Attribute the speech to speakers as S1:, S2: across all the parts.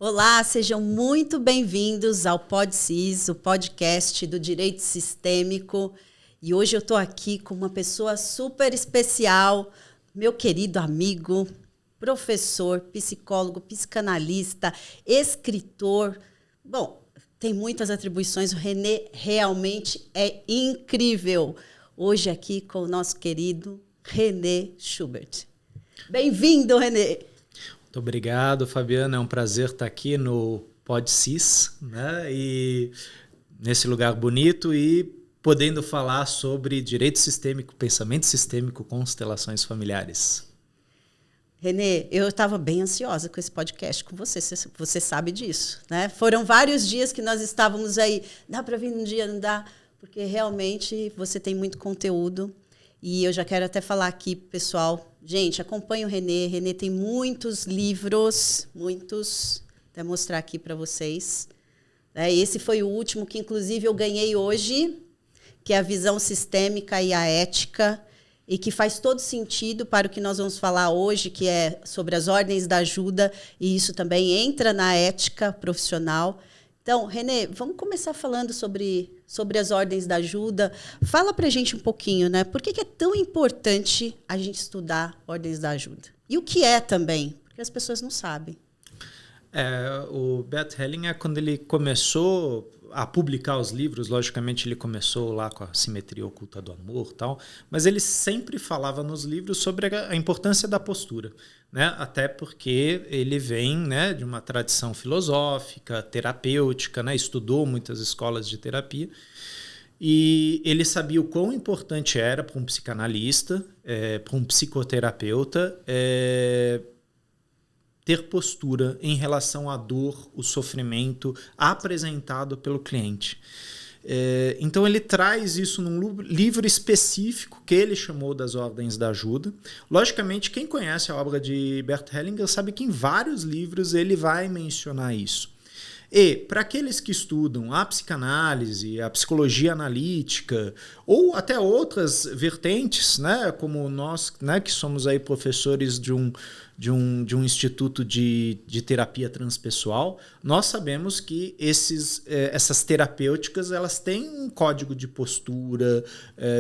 S1: Olá, sejam muito bem-vindos ao PodSys, o podcast do Direito Sistêmico. E hoje eu estou aqui com uma pessoa super especial, meu querido amigo, professor, psicólogo, psicanalista, escritor. Bom, tem muitas atribuições, o René realmente é incrível. Hoje aqui com o nosso querido René Schubert. Bem-vindo, René!
S2: Muito obrigado, Fabiana. É um prazer estar aqui no PodSys, né? E nesse lugar bonito e podendo falar sobre direito sistêmico, pensamento sistêmico, constelações familiares.
S1: René, eu estava bem ansiosa com esse podcast com você, você sabe disso, né? Foram vários dias que nós estávamos aí, dá para vir um dia, não dá? Porque realmente você tem muito conteúdo e eu já quero até falar aqui, pessoal, gente, acompanhe o René. René tem muitos livros, muitos. Vou mostrar aqui para vocês. Esse foi o último que, inclusive, eu ganhei hoje, que é a visão sistêmica e a ética, e que faz todo sentido para o que nós vamos falar hoje, que é sobre as ordens da ajuda, e isso também entra na ética profissional. Então, René, vamos começar falando sobre as ordens da ajuda. Fala para a gente um pouquinho, né? Por que é tão importante a gente estudar ordens da ajuda? E o que é também? Porque as pessoas não sabem.
S2: O Bert Hellinger, quando ele começou a publicar os livros, logicamente ele começou lá com a simetria oculta do amor e tal, mas ele sempre falava nos livros sobre a importância da postura, né? Até porque ele vem, né, de uma tradição filosófica, terapêutica, né? Estudou muitas escolas de terapia e ele sabia o quão importante era para um psicanalista, para um psicoterapeuta, ter postura em relação à dor, o sofrimento apresentado pelo cliente. Então ele traz isso num livro específico que ele chamou das Ordens da Ajuda. Logicamente, quem conhece a obra de Bert Hellinger sabe que em vários livros ele vai mencionar isso. E, para aqueles que estudam a psicanálise, a psicologia analítica, ou até outras vertentes, né, como nós, né, que somos aí professores de um instituto de terapia transpessoal, nós sabemos que essas terapêuticas elas têm um código de postura,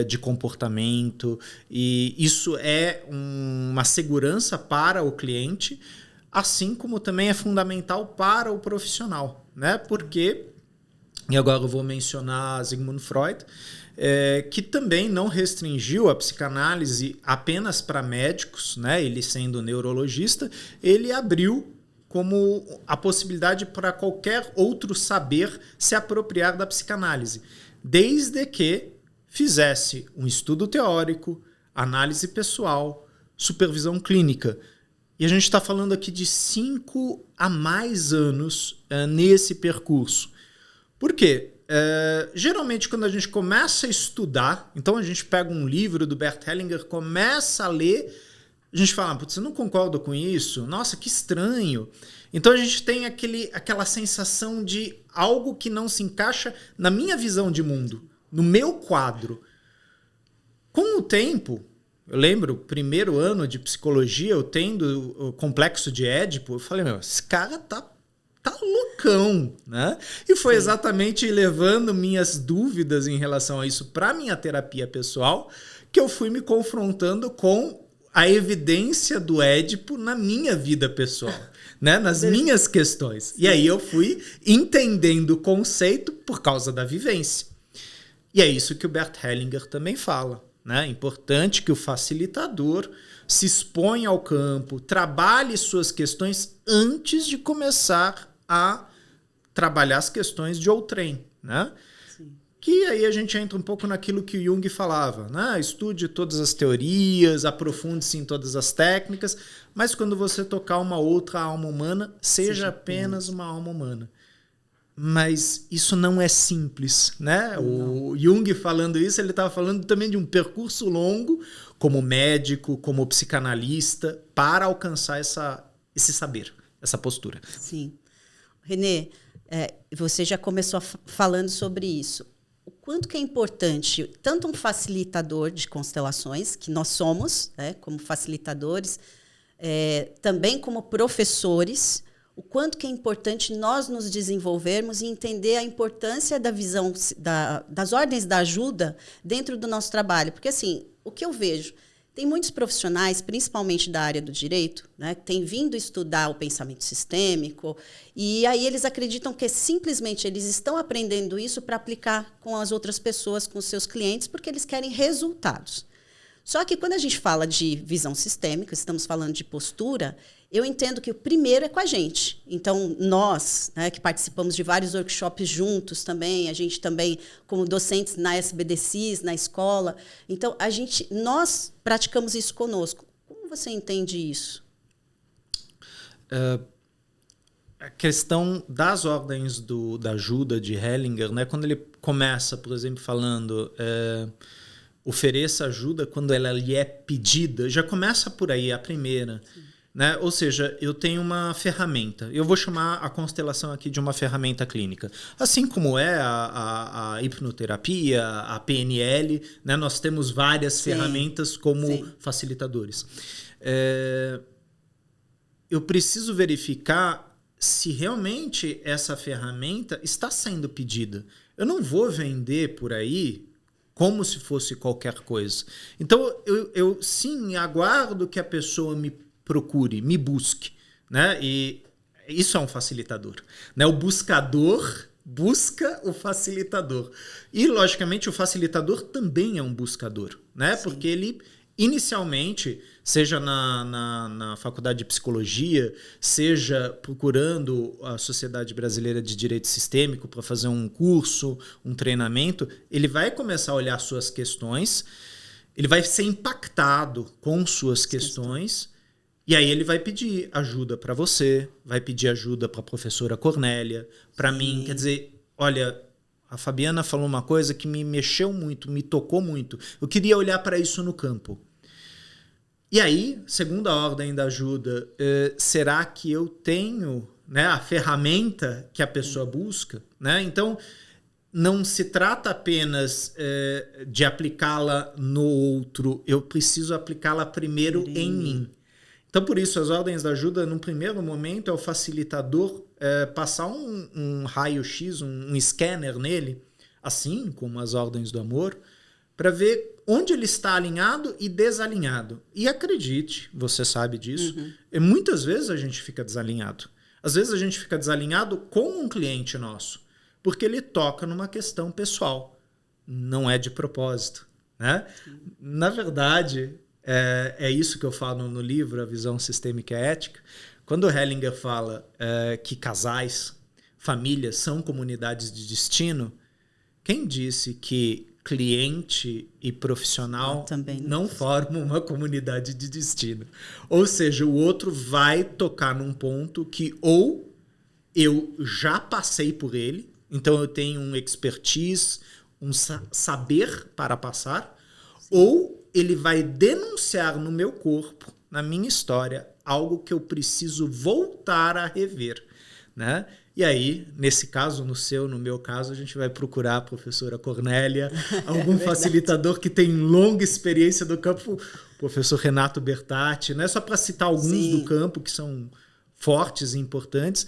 S2: de comportamento, e isso é uma segurança para o cliente, assim como também é fundamental para o profissional, né? Porque, e agora eu vou mencionar Sigmund Freud, que também não restringiu a psicanálise apenas para médicos, né? Ele sendo neurologista, ele abriu como a possibilidade para qualquer outro saber se apropriar da psicanálise, desde que fizesse um estudo teórico, análise pessoal, supervisão clínica. E a gente está falando aqui de 5 a mais anos nesse percurso. Por quê? Geralmente, quando a gente começa a estudar, então a gente pega um livro do Bert Hellinger, começa a ler, a gente fala, putz, eu não concordo com isso, nossa, que estranho. Então a gente tem aquela sensação de algo que não se encaixa na minha visão de mundo, no meu quadro. Com o tempo, eu lembro, primeiro ano de psicologia, eu tendo o complexo de Édipo, eu falei, esse cara tá loucão, né? E foi exatamente levando minhas dúvidas em relação a isso para minha terapia pessoal que eu fui me confrontando com a evidência do Édipo na minha vida pessoal, né? Nas minhas questões. E aí eu fui entendendo o conceito por causa da vivência. E é isso que o Bert Hellinger também fala. É importante que o facilitador se exponha ao campo, trabalhe suas questões antes de começar a trabalhar as questões de outrem, né? Sim. Que aí a gente entra um pouco naquilo que o Jung falava, né? Estude todas as teorias, aprofunde-se em todas as técnicas, mas quando você tocar uma outra alma humana, seja apenas uma alma humana. Mas isso não é simples, né? Não. O Jung falando isso, ele estava falando também de um percurso longo como médico, como psicanalista, para alcançar esse saber, essa postura.
S1: Sim. René, você já começou falando sobre isso. O quanto que é importante, tanto um facilitador de constelações, que nós somos, né, como facilitadores, também como professores, o quanto que é importante nós nos desenvolvermos e entender a importância da visão das ordens da ajuda dentro do nosso trabalho. Porque, assim, o que eu vejo, tem muitos profissionais, principalmente da área do direito, né, que têm vindo estudar o pensamento sistêmico, e aí eles acreditam que simplesmente eles estão aprendendo isso para aplicar com as outras pessoas, com os seus clientes, porque eles querem resultados. Só que quando a gente fala de visão sistêmica, estamos falando de postura, eu entendo que o primeiro é com a gente. Então, nós, né, que participamos de vários workshops juntos também, a gente também, como docentes na SBDCs, na escola, então, nós praticamos isso conosco. Como você entende isso?
S2: A questão das ordens da ajuda de Hellinger, né, quando ele começa, por exemplo, falando... ofereça ajuda quando ela lhe é pedida, já começa por aí, a primeira. Né? Ou seja, eu tenho uma ferramenta. Eu vou chamar a constelação aqui de uma ferramenta clínica. Assim como é a hipnoterapia, a PNL, né? Nós temos várias ferramentas como facilitadores. Eu preciso verificar se realmente essa ferramenta está sendo pedida. Eu não vou vender por aí como se fosse qualquer coisa. Então, eu sim aguardo que a pessoa me procure, me busque. Né? E isso é um facilitador. Né? O buscador busca o facilitador. E, logicamente, o facilitador também é um buscador. Né? Porque ele, inicialmente, seja na faculdade de psicologia, seja procurando a Sociedade Brasileira de Direito Sistêmico para fazer um curso, um treinamento, ele vai começar a olhar suas questões, ele vai ser impactado com suas questões, e aí ele vai pedir ajuda para você, vai pedir ajuda para a professora Cornélia, para mim. Quer dizer, olha, a Fabiana falou uma coisa que me mexeu muito, me tocou muito. Eu queria olhar para isso no campo. E aí, segunda ordem da ajuda, será que eu tenho, né, a ferramenta que a pessoa busca? Né? Então, não se trata apenas de aplicá-la no outro, eu preciso aplicá-la primeiro em mim. Então, por isso, as ordens da ajuda, num primeiro momento, é o facilitador passar um raio-x, um scanner nele, assim como as ordens do amor, para ver onde ele está alinhado e desalinhado. E acredite, você sabe disso, muitas vezes a gente fica desalinhado. Às vezes a gente fica desalinhado com um cliente nosso, porque ele toca numa questão pessoal. Não é de propósito. Né? Na verdade, é isso que eu falo no livro, A Visão Sistêmica e Ética. Quando o Hellinger fala que casais, famílias são comunidades de destino, quem disse que cliente e profissional não formam uma comunidade de destino? Ou seja, o outro vai tocar num ponto que ou eu já passei por ele, então eu tenho um expertise, um saber para passar, ou ele vai denunciar no meu corpo, na minha história, algo que eu preciso voltar a rever. Né? E aí, nesse caso, no meu caso, a gente vai procurar a professora Cornélia, algum facilitador que tem longa experiência do campo, o professor Renato Bertatti, né? Só para citar alguns do campo que são fortes e importantes.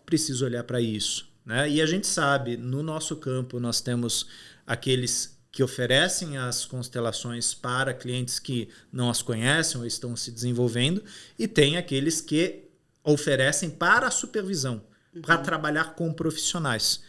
S2: Preciso olhar para isso. Né? E a gente sabe, no nosso campo, nós temos aqueles que oferecem as constelações para clientes que não as conhecem ou estão se desenvolvendo, e tem aqueles que oferecem para a supervisão, para trabalhar com profissionais,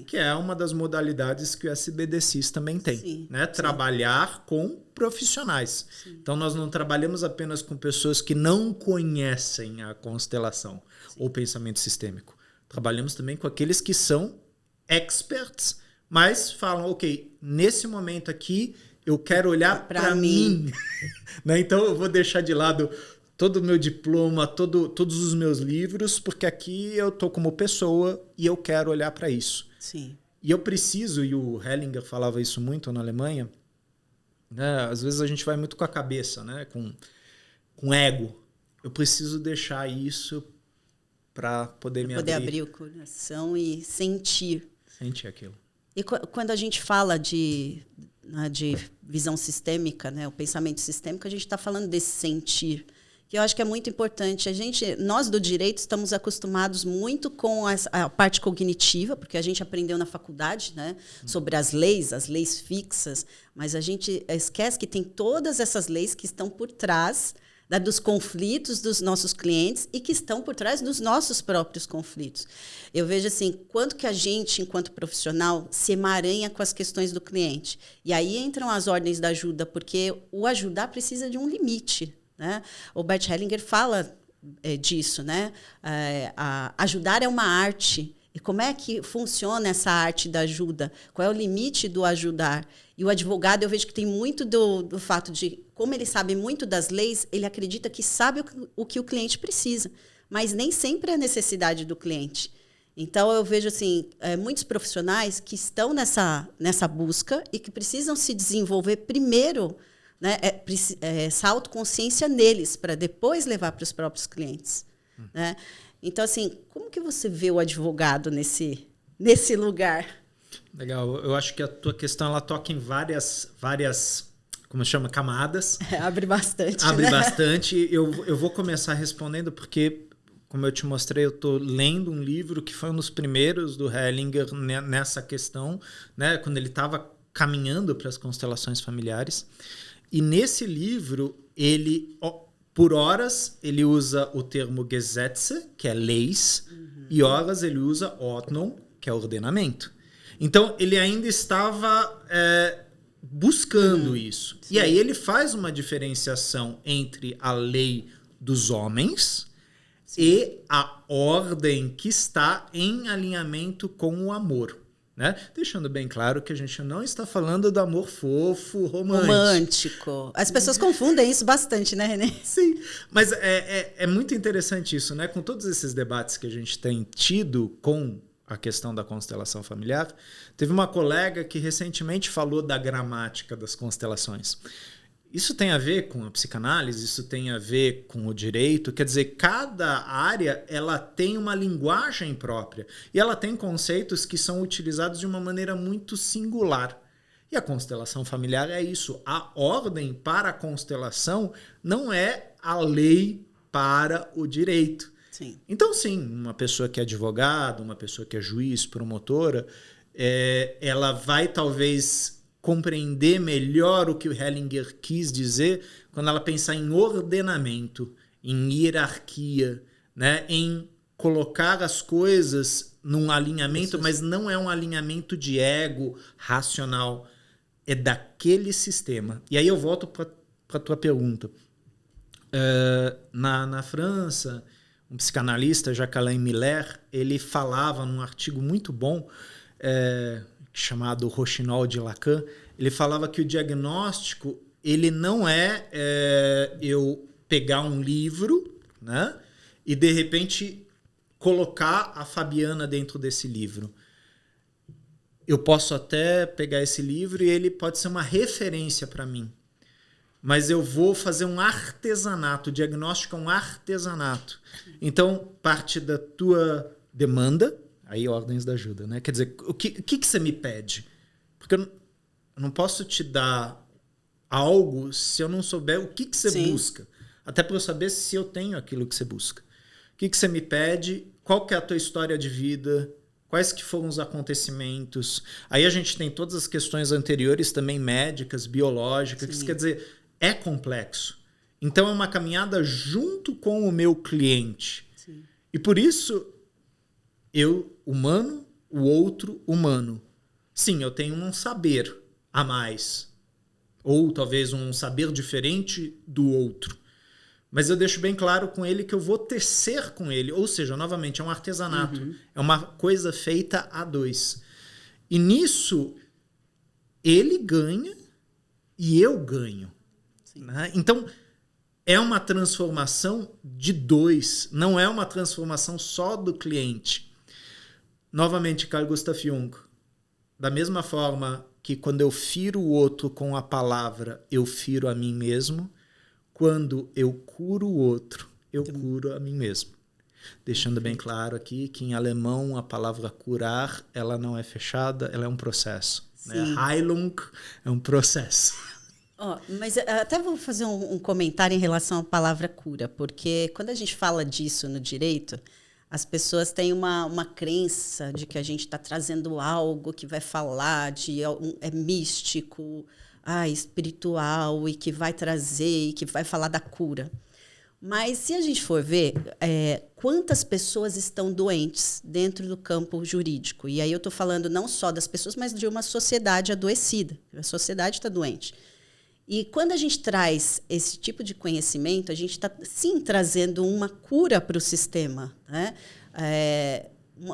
S2: que é uma das modalidades que o SBDCs também tem, né? Trabalhar com profissionais. Então, nós não trabalhamos apenas com pessoas que não conhecem a constelação ou pensamento sistêmico. Trabalhamos também com aqueles que são experts, mas falam, ok, nesse momento aqui, eu quero olhar para mim. Né? Então, eu vou deixar de lado todo o meu diploma, todos os meus livros, porque aqui eu estou como pessoa e eu quero olhar para isso.
S1: Sim.
S2: E eu preciso, e o Hellinger falava isso muito na Alemanha, né? Às vezes a gente vai muito com a cabeça, né? com ego. Eu preciso deixar isso para poder me
S1: abrir o coração e sentir.
S2: Sentir aquilo.
S1: E quando a gente fala de visão sistêmica, né, o pensamento sistêmico, a gente está falando desse sentir. que eu acho que é muito importante. Nós do direito estamos acostumados muito com a parte cognitiva, porque a gente aprendeu na faculdade, né, sobre as leis fixas, mas a gente esquece que tem todas essas leis que estão por trás dos conflitos dos nossos clientes e que estão por trás dos nossos próprios conflitos. Eu vejo assim, quanto que a gente, enquanto profissional, se emaranha com as questões do cliente. E aí entram as ordens da ajuda, porque o ajudar precisa de um limite, né? O Bert Hellinger fala disso, né? Ajudar é uma arte. E como é que funciona essa arte da ajuda? Qual é o limite do ajudar? E o advogado, eu vejo que tem muito do fato de, como ele sabe muito das leis, ele acredita que sabe o que o cliente precisa, mas nem sempre é a necessidade do cliente. Então, eu vejo assim, muitos profissionais que estão nessa busca e que precisam se desenvolver primeiro, né, essa autoconsciência neles, para depois levar para os próprios clientes. Né? Então, assim, como que você vê o advogado nesse lugar?
S2: Legal. Eu acho que a tua questão ela toca em várias como chama, camadas.
S1: Abre bastante.
S2: Abre
S1: né?
S2: bastante. Eu vou começar respondendo porque, como eu te mostrei, eu estou lendo um livro que foi um dos primeiros do Hellinger nessa questão, né, quando ele estava caminhando para as constelações familiares. E nesse livro, ele, por horas, ele usa o termo Gesetze, que é leis, e horas ele usa Ordnung, que é ordenamento. Então, ele ainda estava buscando isso. Sim. E aí ele faz uma diferenciação entre a lei dos homens e a ordem que está em alinhamento com o amor. Né? Deixando bem claro que a gente não está falando do amor fofo, romântico.
S1: As pessoas confundem isso bastante, né, René?
S2: Sim, mas é muito interessante isso, né? Com todos esses debates que a gente tem tido com a questão da constelação familiar, teve uma colega que recentemente falou da gramática das constelações. Isso tem a ver com a psicanálise, isso tem a ver com o direito, quer dizer, cada área ela tem uma linguagem própria e ela tem conceitos que são utilizados de uma maneira muito singular. E a constelação familiar é isso. A ordem para a constelação não é a lei para o direito.
S1: Sim.
S2: Então, sim, uma pessoa que é advogado, uma pessoa que é juiz, promotora, ela vai talvez compreender melhor o que o Hellinger quis dizer quando ela pensar em ordenamento, em hierarquia, né? Em colocar as coisas num alinhamento, mas não é um alinhamento de ego racional, é daquele sistema. E aí eu volto para a tua pergunta. Na França, um psicanalista, Jacques-Alain Miller, ele falava num artigo muito bom, chamado Rochinol de Lacan, ele falava que o diagnóstico ele não é eu pegar um livro, né, e de repente colocar a Fabiana dentro desse livro. Eu posso até pegar esse livro e ele pode ser uma referência para mim. Mas eu vou fazer um artesanato. O diagnóstico é um artesanato. Então, parte da tua demanda, aí ordens da ajuda, né? Quer dizer, o que você me pede? Porque eu não posso te dar algo se eu não souber o que você
S1: Sim.
S2: busca. Até para eu saber se eu tenho aquilo que você busca. O que você me pede? Qual que é a tua história de vida? Quais que foram os acontecimentos? Aí a gente tem todas as questões anteriores também médicas, biológicas.
S1: Sim.
S2: Quer dizer, é complexo. Então é uma caminhada junto com o meu cliente.
S1: Sim.
S2: E por isso, eu, humano, o outro, humano. Sim, eu tenho um saber a mais. Ou talvez um saber diferente do outro. Mas eu deixo bem claro com ele que eu vou tecer com ele. Ou seja, novamente, é um artesanato.
S1: Uhum.
S2: É uma coisa feita a dois. E nisso, ele ganha e eu ganho. Né? Então, é uma transformação de dois. Não é uma transformação só do cliente. Novamente, Carl Gustav Jung. Da mesma forma que quando eu firo o outro com a palavra, eu firo a mim mesmo. Quando eu curo o outro, eu curo a mim mesmo. Deixando bem claro aqui que em alemão a palavra curar, ela não é fechada, ela é um processo. Né? Heilung é um processo.
S1: Mas até vou fazer um comentário em relação à palavra cura, porque quando a gente fala disso no direito, as pessoas têm uma crença de que a gente está trazendo algo que vai falar é místico, espiritual, e que vai trazer, e que vai falar da cura. Mas se a gente for ver quantas pessoas estão doentes dentro do campo jurídico, e aí eu estou falando não só das pessoas, mas de uma sociedade adoecida. A sociedade está doente. E quando a gente traz esse tipo de conhecimento, a gente está, sim, trazendo uma cura para o sistema, né?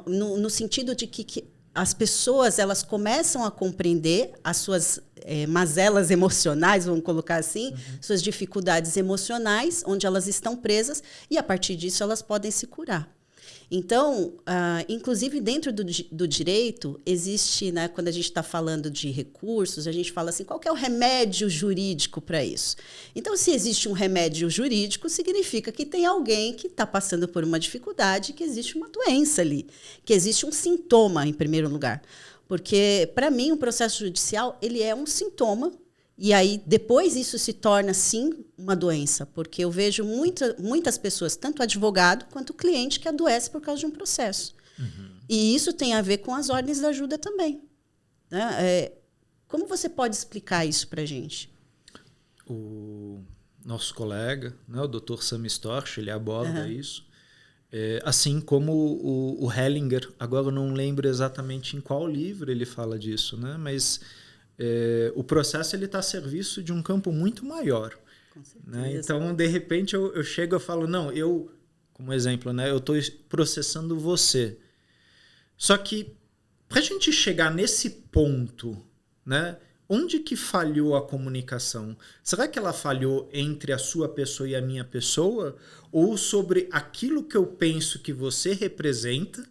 S1: No sentido de que as pessoas elas começam a compreender as suas mazelas emocionais, vamos colocar assim, suas dificuldades emocionais, onde elas estão presas, e, a partir disso, elas podem se curar. Então, inclusive dentro do direito, existe, né, quando a gente está falando de recursos, a gente fala assim, qual que é o remédio jurídico para isso? Então, se existe um remédio jurídico, significa que tem alguém que está passando por uma dificuldade, que existe uma doença ali, que existe um sintoma, em primeiro lugar. Porque, para mim, o processo judicial ele é um sintoma. E aí, depois, isso se torna, sim, uma doença, porque eu vejo muitas pessoas, tanto advogado quanto cliente, que adoece por causa de um processo. E isso tem a ver com as ordens da ajuda também. Né? Como você pode explicar isso para a gente?
S2: O nosso colega, né, o Dr. Sami Storch, ele aborda isso. Assim como o Hellinger, agora eu não lembro exatamente em qual livro ele fala disso, né, mas... o processo está a serviço de um campo muito maior.
S1: Com certeza.
S2: Né? Então, de repente, eu chego e falo, não, como exemplo, né, eu estou processando você. Só que, para a gente chegar nesse ponto, né, onde que falhou a comunicação? Será que ela falhou entre a sua pessoa e a minha pessoa? Ou sobre aquilo que eu penso que você representa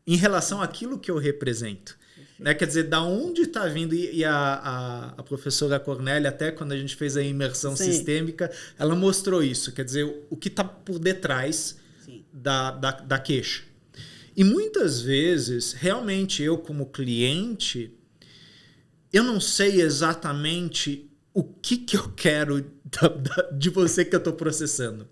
S2: em relação àquilo que eu represento? Né? Quer dizer, da onde está vindo, e a professora Cornélia, até quando a gente fez a imersão sistêmica, ela mostrou isso, quer dizer, o que está por detrás da queixa. E muitas vezes, realmente, eu como cliente, eu não sei exatamente o que eu quero de você que eu estou processando.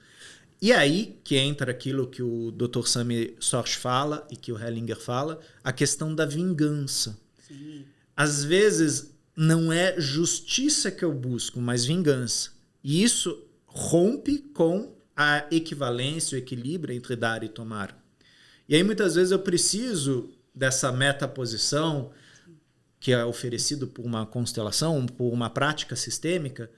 S2: E aí que entra aquilo que o Dr. Sami Storch fala e que o Hellinger fala, a questão da vingança. Sim. Às vezes não é justiça que eu busco, mas vingança. E isso rompe com a equivalência, o equilíbrio entre dar e tomar. E aí muitas vezes eu preciso dessa metaposição que é oferecido por uma constelação, por uma prática sistêmica,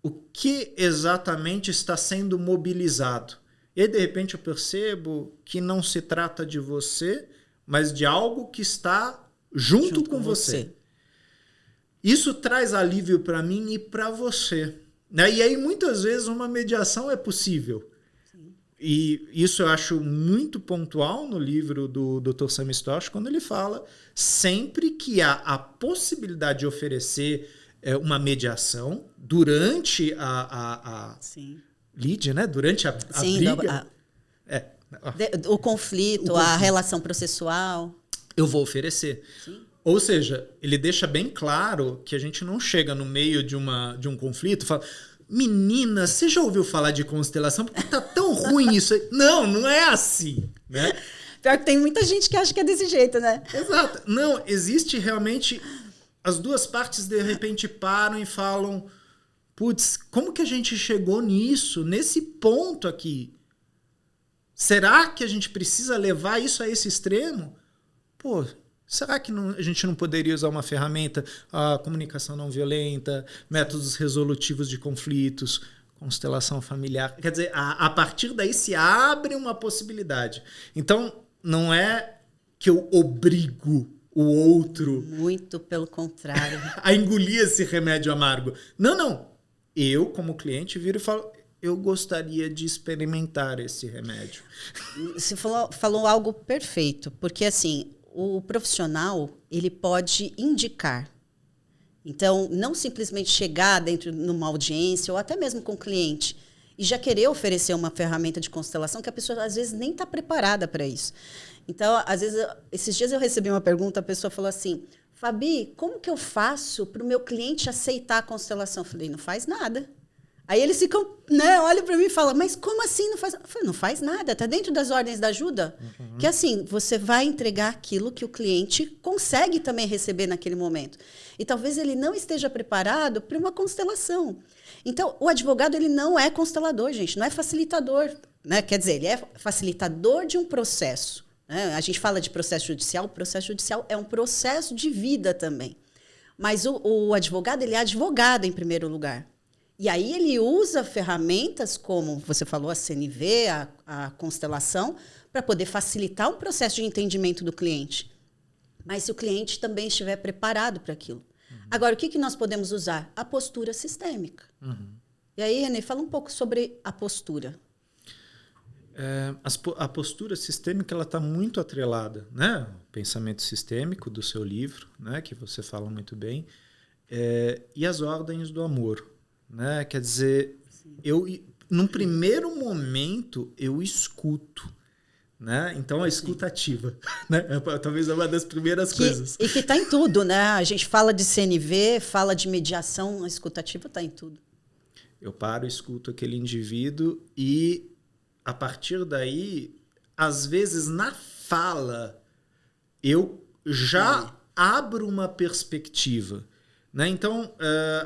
S2: o que exatamente está sendo mobilizado. E aí, de repente, eu percebo que não se trata de você, mas de algo que está junto com você. Isso traz alívio para mim e para você. Né? E aí, muitas vezes, uma mediação é possível. Sim. E isso eu acho muito pontual no livro do Dr. Sami Storch, quando ele fala sempre que há a possibilidade de oferecer uma mediação durante a lide, né? Durante a briga.
S1: O conflito, a relação processual.
S2: Eu vou oferecer. Sim. Ou seja, ele deixa bem claro que a gente não chega no meio de um conflito e fala, menina, você já ouviu falar de constelação? Porque tá tão ruim isso aí. Não é assim, né?
S1: Pior que tem muita gente que acha que é desse jeito, né?
S2: Exato. Não, existe realmente... As duas partes, de repente, param e falam, putz, como que a gente chegou nisso, nesse ponto aqui? Será que a gente precisa levar isso a esse extremo? Pô, será que a gente não poderia usar uma ferramenta, a comunicação não violenta, métodos resolutivos de conflitos, constelação familiar? Quer dizer, a partir daí se abre uma possibilidade. Então, não é que eu obrigo o outro...
S1: Muito pelo contrário.
S2: ...a engolir esse remédio amargo. Não. Eu, como cliente, viro e falo, eu gostaria de experimentar esse remédio.
S1: Você falou algo perfeito, porque assim, o profissional ele pode indicar. Então, não simplesmente chegar dentro numa audiência ou até mesmo com o cliente e já querer oferecer uma ferramenta de constelação que a pessoa às vezes nem está preparada para isso. Então, às vezes, esses dias eu recebi uma pergunta, a pessoa falou assim, Fabi, como que eu faço para o meu cliente aceitar a constelação? Eu falei, não faz nada. Aí eles ficam, né, olham para mim e falam, mas como assim não faz? Eu falei, não faz nada, está dentro das ordens da ajuda. Que assim, você vai entregar aquilo que o cliente consegue também receber naquele momento. E talvez ele não esteja preparado para uma constelação. Então, o advogado ele não é constelador, gente, não é facilitador. Né? Quer dizer, ele é facilitador de um processo. Né? A gente fala de processo judicial é um processo de vida também. Mas o advogado, ele é advogado em primeiro lugar. E aí ele usa ferramentas como, você falou, a CNV, a constelação, para poder facilitar o processo de entendimento do cliente. Mas se o cliente também estiver preparado para aquilo. Agora, o que nós podemos usar? A postura sistêmica. E aí, René, fala um pouco sobre a postura.
S2: A postura sistêmica está muito atrelada, né? O pensamento sistêmico do seu livro, né? Que você fala muito bem, e as ordens do amor. Né? Quer dizer, num primeiro momento, eu escuto. Né? Então, a escuta ativa. Né? Talvez é uma das primeiras coisas.
S1: E que está em tudo. Né? A gente fala de CNV, fala de mediação, a escuta ativa está em tudo.
S2: Eu paro, escuto aquele indivíduo e, a partir daí, às vezes, na fala, eu já abro uma perspectiva. Né? Então,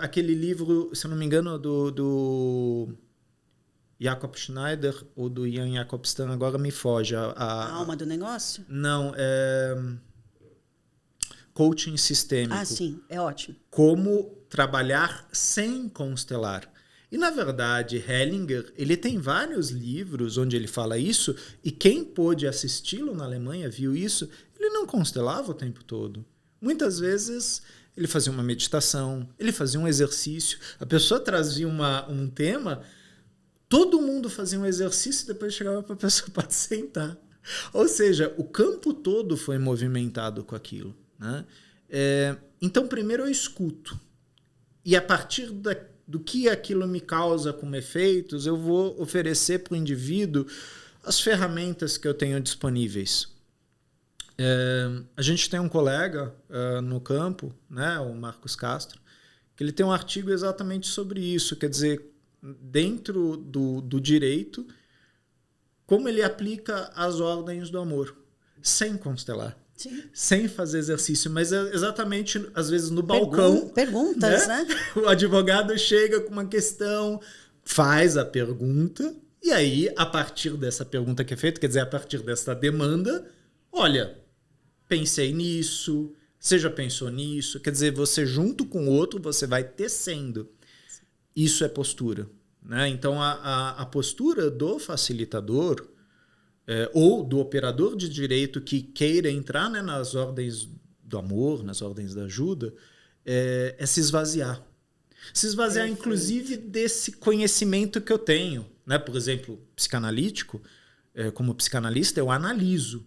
S2: aquele livro, se eu não me engano, do Jacob Schneider ou do Ian Jacobstan, agora me foge.
S1: A alma do negócio?
S2: Não, Coaching Sistêmico.
S1: Ah, sim, é ótimo.
S2: Como trabalhar sem constelar. E, na verdade, Hellinger, ele tem vários livros onde ele fala isso, e quem pôde assisti-lo na Alemanha viu isso, ele não constelava o tempo todo. Muitas vezes ele fazia uma meditação, ele fazia um exercício, a pessoa trazia um tema, todo mundo fazia um exercício e depois chegava para a pessoa para sentar. Ou seja, o campo todo foi movimentado com aquilo. Né? Então, primeiro eu escuto. E a partir do que aquilo me causa como efeitos, eu vou oferecer para o indivíduo as ferramentas que eu tenho disponíveis. A gente tem um colega no campo, né, o Marcos Castro, que ele tem um artigo exatamente sobre isso, quer dizer, dentro do direito, como ele aplica as ordens do amor, sem constelar. Sim. Sem fazer exercício, mas exatamente, às vezes, no balcão.
S1: Perguntas, né?
S2: O advogado chega com uma questão, faz a pergunta, e aí, a partir dessa pergunta que é feita, quer dizer, a partir dessa demanda, olha, pensei nisso, você já pensou nisso? Quer dizer, você junto com o outro, você vai tecendo. Isso é postura. Né? Então, a postura do facilitador ou do operador de direito que queira entrar, né, nas ordens do amor, nas ordens da ajuda, é se esvaziar. Se esvaziar, inclusive, desse conhecimento que eu tenho. Né? Por exemplo, psicanalítico, como psicanalista, eu analiso.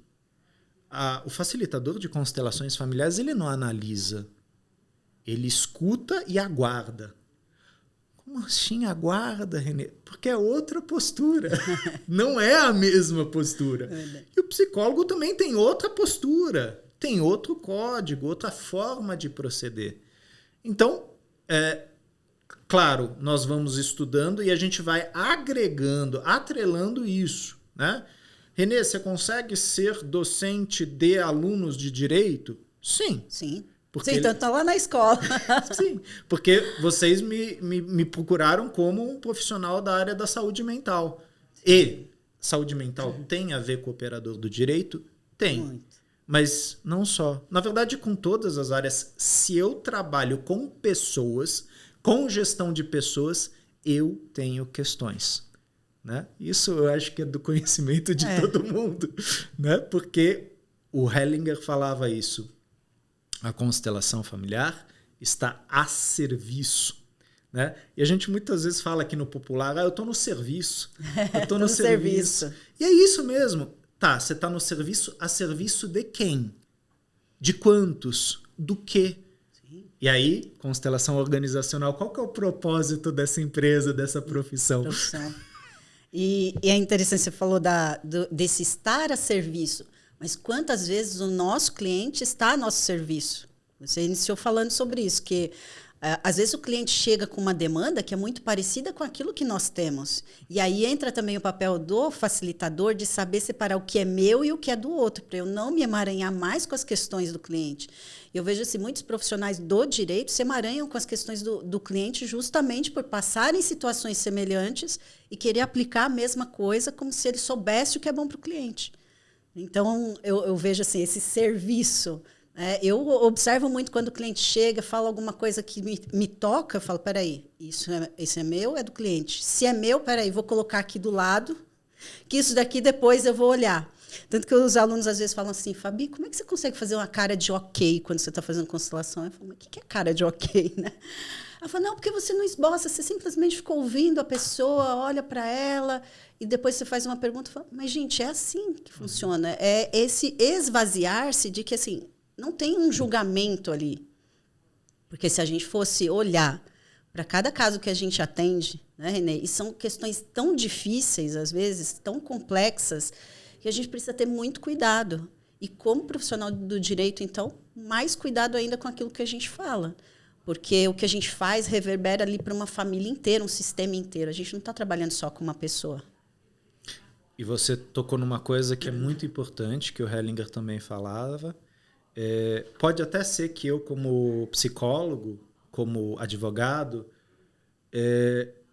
S2: O facilitador de constelações familiares, ele não analisa. Ele escuta e aguarda. Como assim aguarda, René? Porque é outra postura. Não é a mesma postura. E o psicólogo também tem outra postura. Tem outro código, outra forma de proceder. Então, claro, nós vamos estudando e a gente vai agregando, atrelando isso, né? René, você consegue ser docente de alunos de direito? Sim.
S1: Sim. Sim, então está lá na escola.
S2: Sim, porque vocês me procuraram como um profissional da área da saúde mental. E saúde mental tem a ver com o operador do direito? Tem. Muito. Mas não só. Na verdade, com todas as áreas, se eu trabalho com pessoas, com gestão de pessoas, eu tenho questões. Né? Isso eu acho que é do conhecimento de todo mundo. Né? Porque o Hellinger falava isso. A constelação familiar está a serviço. Né? E a gente muitas vezes fala aqui no popular, eu estou no serviço. Eu estou no serviço. E é isso mesmo. Tá, você está no serviço, a serviço de quem? De quantos? Do quê? Sim. E aí, constelação organizacional, qual que é o propósito dessa empresa, dessa profissão?
S1: E é interessante, você falou desse estar a serviço. Mas quantas vezes o nosso cliente está a nosso serviço? Você iniciou falando sobre isso, que às vezes o cliente chega com uma demanda que é muito parecida com aquilo que nós temos. E aí entra também o papel do facilitador de saber separar o que é meu e o que é do outro, para eu não me emaranhar mais com as questões do cliente. Eu vejo assim, muitos profissionais do direito se emaranham com as questões do cliente justamente por passarem situações semelhantes e querer aplicar a mesma coisa como se ele soubesse o que é bom para o cliente. Então, eu vejo assim, esse serviço... eu observo muito quando o cliente chega, fala alguma coisa que me toca, eu falo, peraí, isso é meu, é do cliente. Se é meu, peraí, vou colocar aqui do lado, que isso daqui depois eu vou olhar. Tanto que os alunos às vezes falam assim, Fabi, como é que você consegue fazer uma cara de ok quando você está fazendo constelação? Eu falo, mas o que é cara de ok, né? Ela fala, não, porque você não esboça, você simplesmente fica ouvindo a pessoa, olha para ela, e depois você faz uma pergunta e fala, mas gente, é assim que funciona. É esse esvaziar-se de que, assim, não tem um julgamento ali. Porque se a gente fosse olhar para cada caso que a gente atende, né, Renê, e são questões tão difíceis, às vezes, tão complexas, que a gente precisa ter muito cuidado. E como profissional do direito, então, mais cuidado ainda com aquilo que a gente fala. Porque o que a gente faz reverbera ali para uma família inteira, um sistema inteiro. A gente não está trabalhando só com uma pessoa.
S2: E você tocou numa coisa que é muito importante, que o Hellinger também falava. Pode até ser que eu, como psicólogo, como advogado,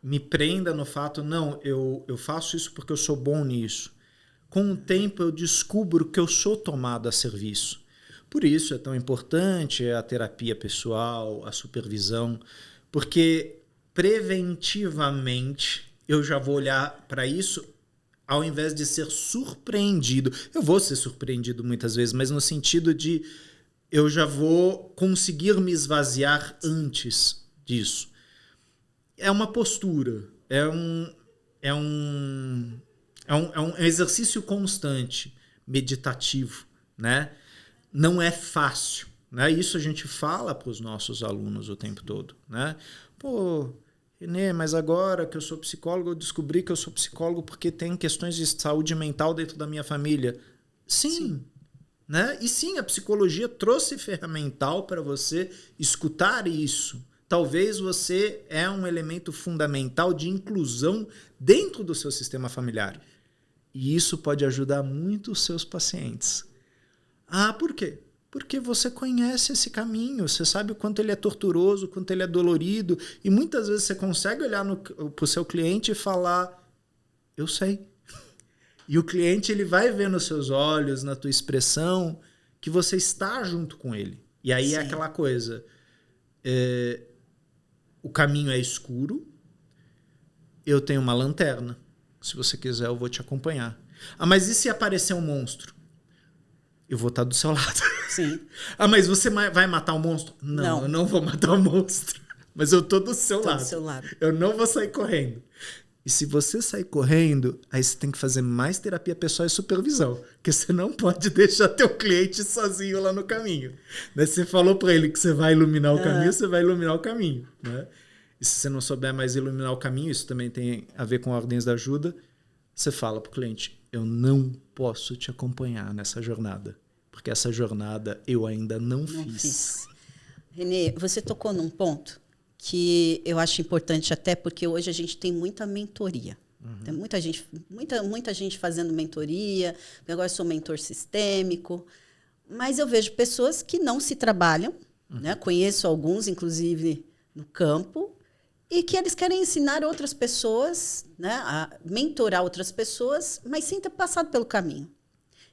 S2: me prenda no fato, não, eu faço isso porque eu sou bom nisso. Com o tempo eu descubro que eu sou tomado a serviço. Por isso é tão importante a terapia pessoal, a supervisão, porque preventivamente eu já vou olhar para isso ao invés de ser surpreendido. Eu vou ser surpreendido muitas vezes, mas no sentido de eu já vou conseguir me esvaziar antes disso. É uma postura, é um exercício constante, meditativo, né? Não é fácil, né? Isso a gente fala para os nossos alunos o tempo todo, né? Pô, Renê, mas agora que eu sou psicólogo, eu descobri que eu sou psicólogo porque tem questões de saúde mental dentro da minha família. Sim. Né? E sim, a psicologia trouxe ferramental para você escutar isso. Talvez você é um elemento fundamental de inclusão dentro do seu sistema familiar. E isso pode ajudar muito os seus pacientes. Ah, por quê? Porque você conhece esse caminho, você sabe o quanto ele é torturoso, o quanto ele é dolorido, e muitas vezes você consegue olhar para o seu cliente e falar, eu sei. E o cliente ele vai ver nos seus olhos, na tua expressão, que você está junto com ele. E aí é aquela coisa, o caminho é escuro, eu tenho uma lanterna, se você quiser eu vou te acompanhar. Ah, mas e se aparecer um monstro? Eu vou estar do seu lado.
S1: Sim.
S2: Ah, mas você vai matar o monstro? Não, eu não vou matar o monstro. Mas eu tô do seu lado.
S1: Do seu lado.
S2: Eu não vou sair correndo. E se você sair correndo, aí você tem que fazer mais terapia pessoal e supervisão. Porque você não pode deixar teu cliente sozinho lá no caminho. Né? Você falou para ele que você vai iluminar o caminho, você vai iluminar o caminho. Né? E se você não souber mais iluminar o caminho, isso também tem a ver com ordens da ajuda, você fala pro cliente, eu não posso te acompanhar nessa jornada, porque essa jornada eu ainda não fiz.
S1: Renê, você tocou num ponto que eu acho importante até porque hoje a gente tem muita mentoria. Tem muita gente fazendo mentoria, agora eu sou mentor sistêmico, mas eu vejo pessoas que não se trabalham, né? Conheço alguns, inclusive, no campo, e que eles querem ensinar outras pessoas, né, a mentorar outras pessoas, mas sem ter passado pelo caminho.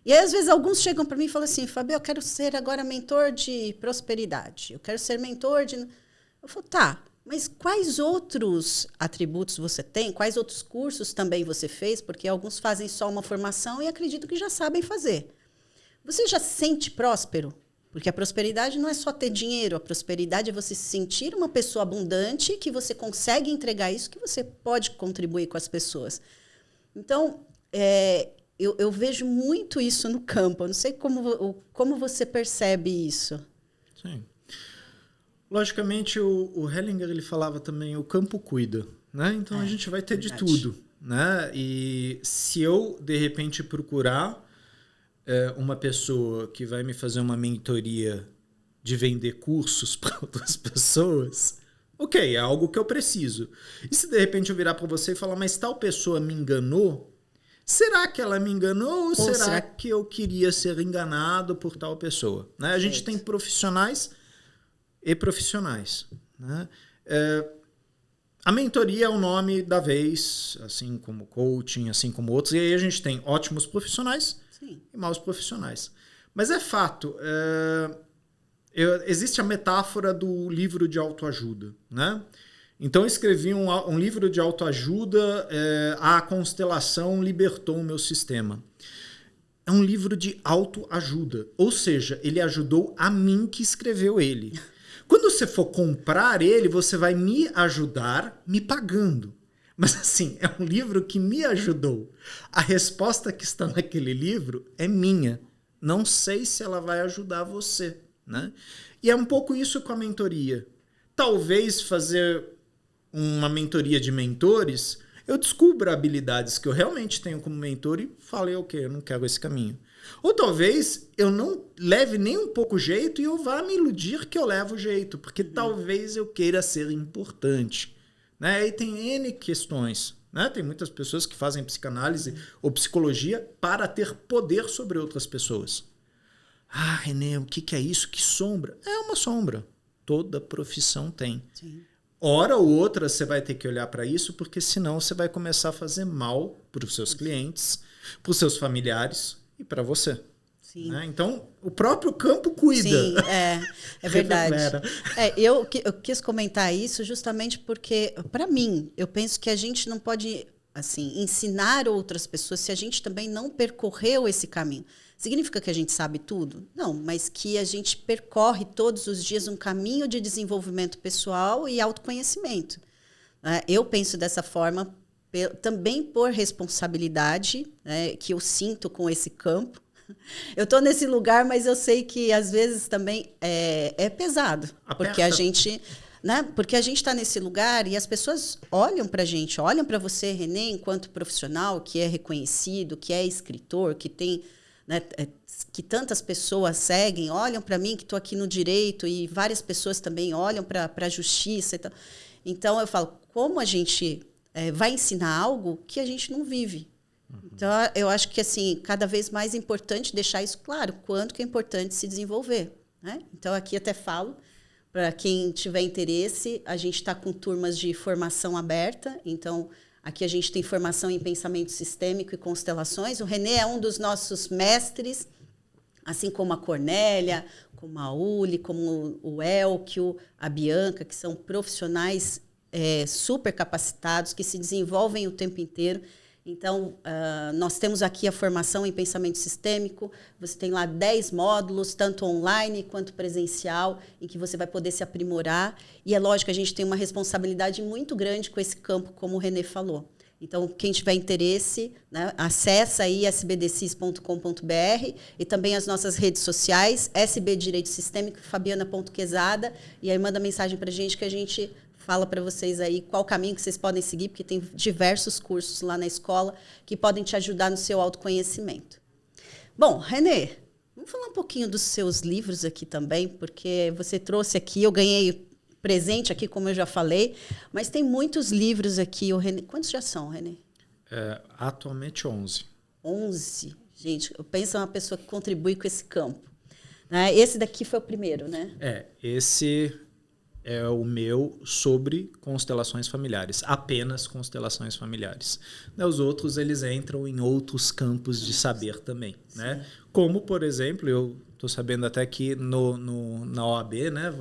S1: E aí, às vezes, alguns chegam para mim e falam assim, Fabi, eu quero ser agora mentor de prosperidade, eu quero ser mentor de... Eu falo, tá, mas quais outros atributos você tem? Quais outros cursos também você fez? Porque alguns fazem só uma formação e acredito que já sabem fazer. Você já se sente próspero? Porque a prosperidade não é só ter dinheiro, a prosperidade é você se sentir uma pessoa abundante, que você consegue entregar isso, que você pode contribuir com as pessoas. Então, eu vejo muito isso no campo. Eu não sei como você percebe isso.
S2: Sim. Logicamente, o Hellinger ele falava também, o campo cuida. Né? Então, a gente vai ter verdade. De tudo. Né? E se eu, de repente, procurar uma pessoa que vai me fazer uma mentoria de vender cursos para outras pessoas, ok, é algo que eu preciso. E se de repente eu virar para você e falar, mas tal pessoa me enganou, será que ela me enganou ou será que eu queria ser enganado por tal pessoa? Né? A gente tem profissionais e profissionais. Né? A mentoria é o nome da vez, assim como coaching, assim como outros. E aí a gente tem ótimos profissionais e maus profissionais. Mas é fato, existe a metáfora do livro de autoajuda. Né? Então eu escrevi um livro de autoajuda, A Constelação Libertou o Meu Sistema. É um livro de autoajuda, ou seja, ele ajudou a mim que escreveu ele. Quando você for comprar ele, você vai me ajudar me pagando. Mas assim, é um livro que me ajudou. A resposta que está naquele livro é minha. Não sei se ela vai ajudar você. Né? E é um pouco isso com a mentoria. Talvez fazer uma mentoria de mentores, eu descubra habilidades que eu realmente tenho como mentor e falei, ok, eu não quero esse caminho. Ou talvez eu não leve nem um pouco jeito e eu vá me iludir que eu levo jeito, porque talvez eu queira ser importante. Né? Aí tem N questões. Né? Tem muitas pessoas que fazem psicanálise ou psicologia para ter poder sobre outras pessoas. Ah, René, o que é isso? Que sombra? É uma sombra. Toda profissão tem. Sim. Hora ou outra você vai ter que olhar para isso, porque senão você vai começar a fazer mal para os seus clientes, para os seus familiares e para você. Sim. Né? Então, o próprio campo cuida.
S1: Sim, é verdade. Eu quis comentar isso justamente porque, para mim, eu penso que a gente não pode assim, ensinar outras pessoas se a gente também não percorreu esse caminho. Significa que a gente sabe tudo? Não, mas que a gente percorre todos os dias um caminho de desenvolvimento pessoal e autoconhecimento. Eu penso dessa forma também por responsabilidade, né, que eu sinto com esse campo. Eu estou nesse lugar, mas eu sei que às vezes também é pesado. Porque a gente... Né? Porque a gente está nesse lugar e as pessoas olham para a gente, olham para você, René, enquanto profissional que é reconhecido, que é escritor, que tem... Né, que tantas pessoas seguem, olham para mim que estou aqui no direito e várias pessoas também olham para a justiça. E tal. Então, eu falo, como a gente vai ensinar algo que a gente não vive? Então, eu acho que assim, cada vez mais é importante deixar isso claro, quanto que é importante se desenvolver. Né? Então, aqui até falo, para quem tiver interesse, a gente está com turmas de formação aberta, então... Aqui a gente tem formação em pensamento sistêmico e constelações. O René é um dos nossos mestres, assim como a Cornélia, como a Uli, como o Elkio, a Bianca, que são profissionais super capacitados, que se desenvolvem o tempo inteiro. Então, nós temos aqui a formação em pensamento sistêmico. Você tem lá 10 módulos, tanto online quanto presencial, em que você vai poder se aprimorar. E é lógico que a gente tem uma responsabilidade muito grande com esse campo, como o René falou. Então, quem tiver interesse, né, acessa aí sbdcis.com.br e também as nossas redes sociais, SB Direito Sistêmico, Fabiana.Quezada, e aí manda mensagem para a gente que a gente... Fala para vocês aí qual caminho que vocês podem seguir, porque tem diversos cursos lá na escola que podem te ajudar no seu autoconhecimento. Bom, René, vamos falar um pouquinho dos seus livros aqui também, porque você trouxe aqui, eu ganhei presente aqui, como eu já falei, mas tem muitos livros aqui. O René, quantos já são, René?
S2: Atualmente 11.
S1: 11? Gente, eu penso em uma pessoa que contribui com esse campo. Né? Esse daqui foi o primeiro, né?
S2: Esse... é o meu sobre constelações familiares, apenas constelações familiares. Os outros, eles entram em outros campos de saber também. Né? Como, por exemplo, eu estou sabendo até que na OAB, né,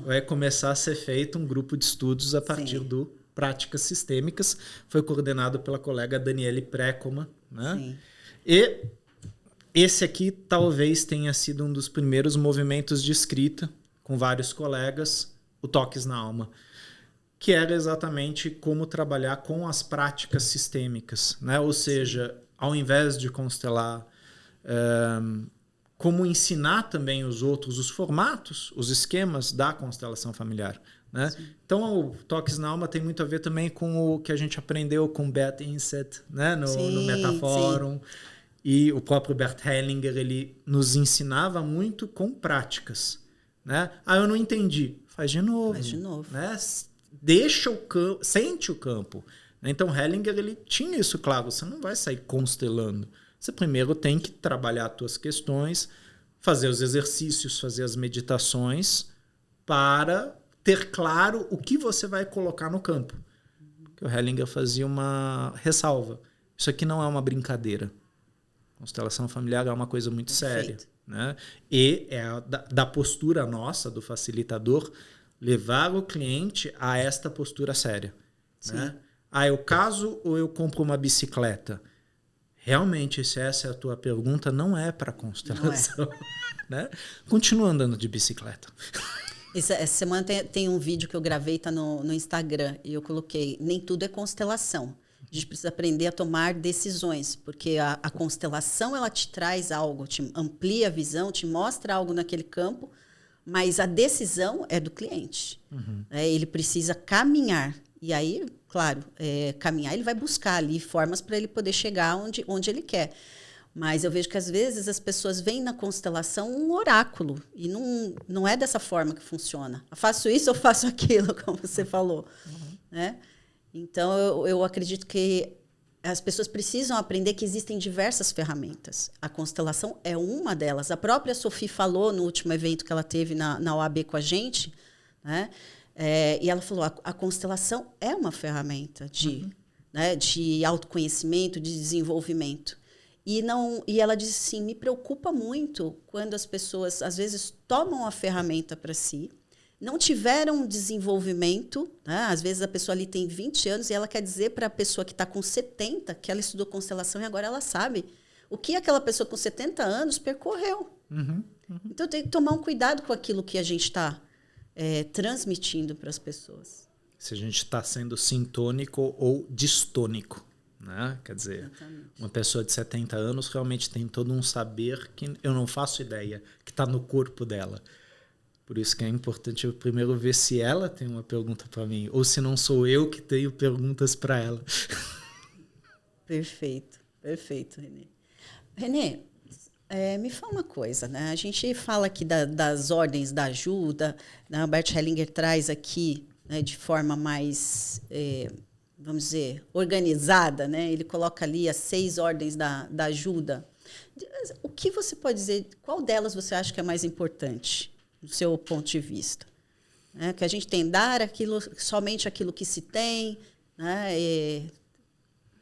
S2: vai começar a ser feito um grupo de estudos a partir do Práticas Sistêmicas, foi coordenado pela colega Daniele Précoma. Né? E esse aqui talvez tenha sido um dos primeiros movimentos de escrita com vários colegas, o Toques na Alma, que era exatamente como trabalhar com as práticas sistêmicas, né? Ou seja, ao invés de constelar, como ensinar também os outros os formatos, os esquemas da constelação familiar. Né? Então, o Toques na Alma tem muito a ver também com o que a gente aprendeu com Bert Inset, né? no Metaforum. E o próprio Bert Hellinger, ele nos ensinava muito com práticas. né? Eu não entendi. Faz de novo.
S1: Faz de novo.
S2: Né? Deixa o campo, sente o campo. Então, Hellinger, ele tinha isso claro. Você não vai sair constelando. Você primeiro tem que trabalhar as tuas questões, fazer os exercícios, fazer as meditações para ter claro o que você vai colocar no campo. Porque o Hellinger fazia uma ressalva. Isso aqui não é uma brincadeira. Constelação familiar é uma coisa muito séria. Né? E é da postura nossa, do facilitador, levar o cliente a esta postura séria. Né? Eu caso ou eu compro uma bicicleta? Realmente, se essa é a tua pergunta, não é para constelação. Né? Continua andando de bicicleta.
S1: Essa semana tem um vídeo que eu gravei, tá no Instagram, e eu coloquei, nem tudo é constelação. A gente precisa aprender a tomar decisões, porque a constelação ela te traz algo, te amplia a visão, te mostra algo naquele campo, mas a decisão é do cliente. Ele precisa caminhar. E aí, claro, caminhar, ele vai buscar ali formas para ele poder chegar onde ele quer. Mas eu vejo que, às vezes, as pessoas veem na constelação um oráculo. E não é dessa forma que funciona. Eu faço isso, eu faço aquilo, como você falou. Né? Então, eu acredito que as pessoas precisam aprender que existem diversas ferramentas. A constelação é uma delas. A própria Sophie falou no último evento que ela teve na OAB com a gente, né? E ela falou, a constelação é uma ferramenta de autoconhecimento, de desenvolvimento. E ela disse assim, me preocupa muito quando as pessoas, às vezes, tomam a ferramenta para si, não tiveram desenvolvimento, né? Às vezes a pessoa ali tem 20 anos e ela quer dizer para a pessoa que está com 70 que ela estudou constelação e agora ela sabe o que aquela pessoa com 70 anos percorreu. Então tem que tomar um cuidado com aquilo que a gente está transmitindo para as pessoas.
S2: Se a gente está sendo sintônico ou distônico. Né? Quer dizer, exatamente. Uma pessoa de 70 anos realmente tem todo um saber que eu não faço ideia, que está no corpo dela. Por isso que é importante eu primeiro ver se ela tem uma pergunta para mim, ou se não sou eu que tenho perguntas para ela.
S1: Perfeito, Renê. Renê, me fala uma coisa, né? A gente fala aqui das ordens da ajuda, né? O Bert Hellinger traz aqui, né, de forma mais, vamos dizer, organizada, né? Ele coloca ali as 6 ordens da ajuda. O que você pode dizer, qual delas você acha que é mais importante? Do seu ponto de vista, né? Que a gente tem dar somente aquilo que se tem, né?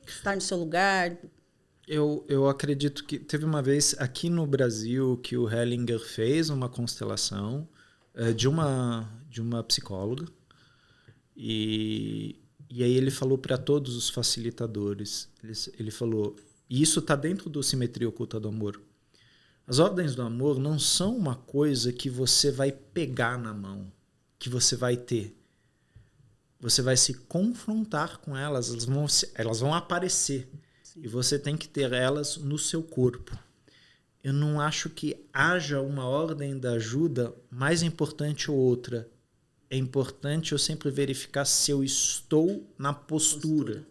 S1: Estar no seu lugar.
S2: Eu acredito que teve uma vez aqui no Brasil que o Hellinger fez uma constelação de uma psicóloga e aí ele falou para todos os facilitadores, ele falou, e isso está dentro do Simetria Oculta do Amor. As ordens do amor não são uma coisa que você vai pegar na mão, que você vai ter. Você vai se confrontar com elas, elas vão aparecer. Sim. E você tem que ter elas no seu corpo. Eu não acho que haja uma ordem da ajuda mais importante ou outra. É importante eu sempre verificar se eu estou na postura.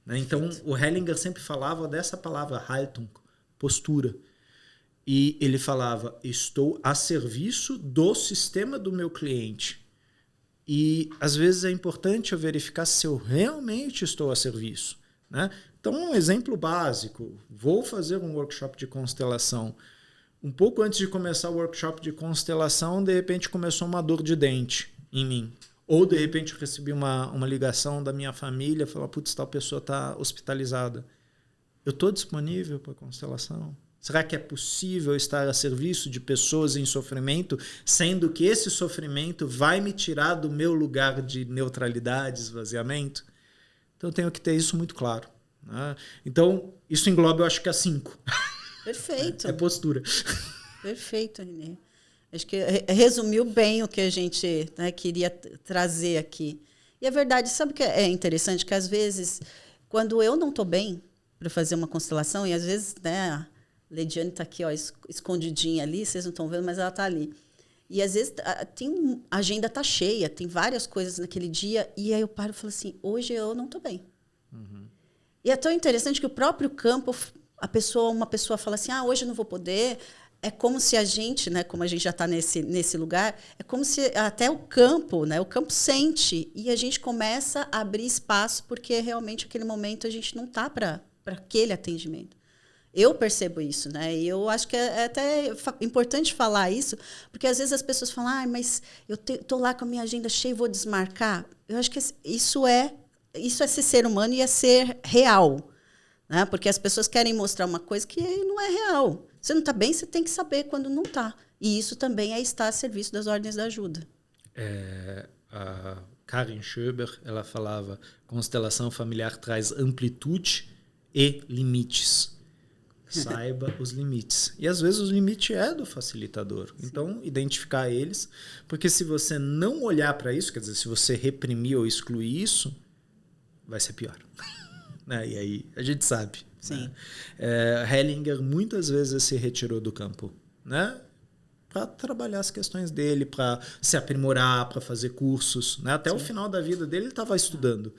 S2: Né? Então, o Hellinger sempre falava dessa palavra, Haltung, postura. E ele falava, estou a serviço do sistema do meu cliente. E, às vezes, é importante eu verificar se eu realmente estou a serviço. Né? Então, um exemplo básico. Vou fazer um workshop de constelação. Um pouco antes de começar o workshop de constelação, de repente, começou uma dor de dente em mim. Ou, de repente, eu recebi uma ligação da minha família, falou, putz, tal pessoa está hospitalizada. Eu estou disponível para a constelação? Será que é possível estar a serviço de pessoas em sofrimento, sendo que esse sofrimento vai me tirar do meu lugar de neutralidade, esvaziamento? Então, eu tenho que ter isso muito claro. Né? Então, isso engloba, eu acho que, as 5.
S1: Perfeito.
S2: É postura.
S1: Perfeito, Renê. Acho que resumiu bem o que a gente, né, queria trazer aqui. E a verdade, sabe o que é interessante? Que, às vezes, quando eu não estou bem para fazer uma constelação, e às vezes, né, Leidiane está aqui, ó, escondidinha ali, vocês não estão vendo, mas ela está ali. E às vezes a agenda está cheia, tem várias coisas naquele dia, e aí eu paro e falo assim, hoje eu não estou bem. E é tão interessante que o próprio campo, uma pessoa fala assim, hoje eu não vou poder, é como se a gente, né, como a gente já está nesse lugar, é como se até o campo, né, o campo sente e a gente começa a abrir espaço porque realmente naquele momento a gente não está para aquele atendimento. Eu percebo isso, né? E eu acho que é até importante falar isso, porque às vezes as pessoas falam, mas eu tô lá com a minha agenda cheia e vou desmarcar. Eu acho que isso é ser ser humano e é ser real, né? Porque as pessoas querem mostrar uma coisa que não é real. Você não está bem, você tem que saber quando não está. E isso também é estar a serviço das ordens da ajuda.
S2: A Karen Schöber, ela falava, constelação familiar traz amplitude e limites. Saiba os limites. E às vezes o limite é do facilitador. Sim. Então, identificar eles, porque se você não olhar para isso, quer dizer, se você reprimir ou excluir isso, vai ser pior. Né? E aí a gente sabe.
S1: Sim.
S2: Né? Hellinger muitas vezes se retirou do campo, né? Para trabalhar as questões dele, para se aprimorar, para fazer cursos. Né? Até Sim. o final da vida dele ele estava estudando.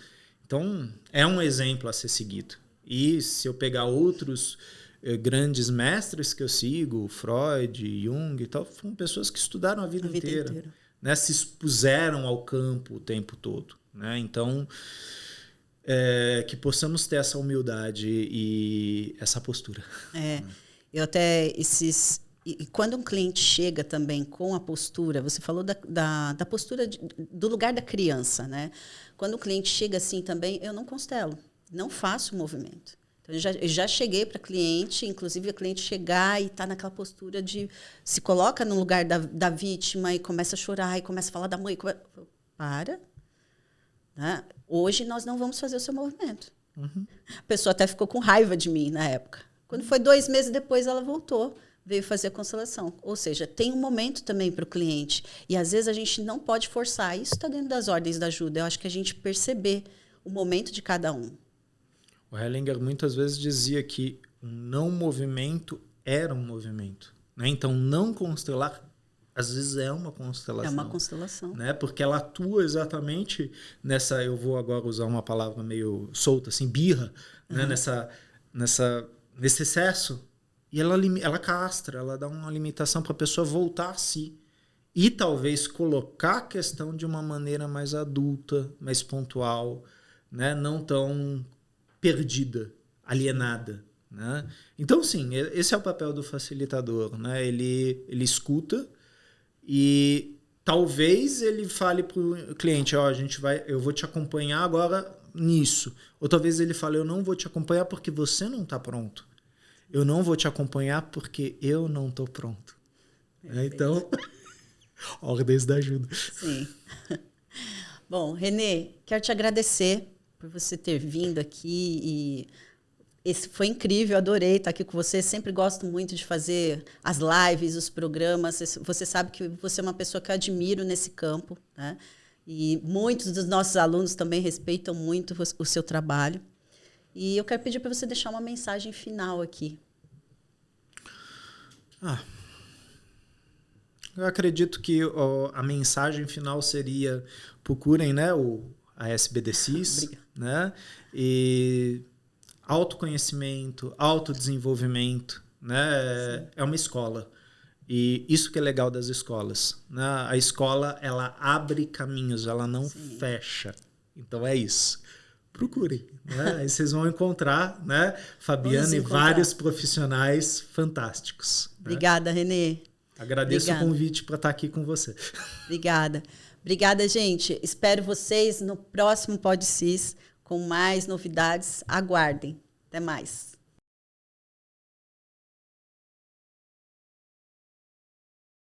S2: Então, é um exemplo a ser seguido. E se eu pegar outros grandes mestres que eu sigo, Freud, Jung e tal, foram pessoas que estudaram a vida inteira. Né? Se expuseram ao campo o tempo todo. Né? Então, que possamos ter essa humildade e essa postura.
S1: Eu até E quando um cliente chega também com a postura, você falou da postura do lugar da criança, né? Quando o cliente chega assim também, eu não constelo, não faço o movimento. Então, eu já cheguei para cliente, inclusive a cliente chegar e estar naquela postura de se coloca no lugar da vítima e começa a chorar e começa a falar da mãe. Para. Né? Hoje nós não vamos fazer o seu movimento.
S2: Uhum.
S1: A pessoa até ficou com raiva de mim na época. Quando foi 2 meses depois, ela voltou, veio fazer a constelação. Ou seja, tem um momento também para o cliente. E às vezes a gente não pode forçar. Isso está dentro das ordens da ajuda. Eu acho que a gente perceber o momento de cada um.
S2: O Hellinger muitas vezes dizia que um não movimento era um movimento. Né? Então, não constelar, às vezes, é uma constelação.
S1: É uma constelação.
S2: Né? Porque ela atua exatamente nessa, eu vou agora usar uma palavra meio solta, assim, birra, né? Nesse excesso. E ela castra, ela dá uma limitação para a pessoa voltar a si. E talvez colocar a questão de uma maneira mais adulta, mais pontual, né? Não tão perdida, alienada. Né? Então, sim, esse é o papel do facilitador. Né? Ele escuta e talvez ele fale para o cliente, eu vou te acompanhar agora nisso. Ou talvez ele fale, eu não vou te acompanhar porque você não está pronto. Eu não vou te acompanhar porque eu não estou pronto. Então, ordens da ajuda.
S1: Sim. Bom, Renê, quero te agradecer por você ter vindo aqui. Esse foi incrível, adorei estar aqui com você. Sempre gosto muito de fazer as lives, os programas. Você sabe que você é uma pessoa que eu admiro nesse campo. Né? E muitos dos nossos alunos também respeitam muito o seu trabalho. E eu quero pedir para você deixar uma mensagem final aqui.
S2: Eu acredito que a mensagem final seria procurem, né, a SBDCs, né, e autoconhecimento, autodesenvolvimento, né, é uma escola. E isso que é legal das escolas. Né? A escola, ela abre caminhos, ela não fecha. Então é isso. Procurem. Né? Aí vocês vão encontrar, né, Fabiana e vários profissionais fantásticos.
S1: Obrigada, né? Renê.
S2: Agradeço o convite para estar aqui com você.
S1: Obrigada. Obrigada, gente. Espero vocês no próximo PodCis com mais novidades. Aguardem. Até mais.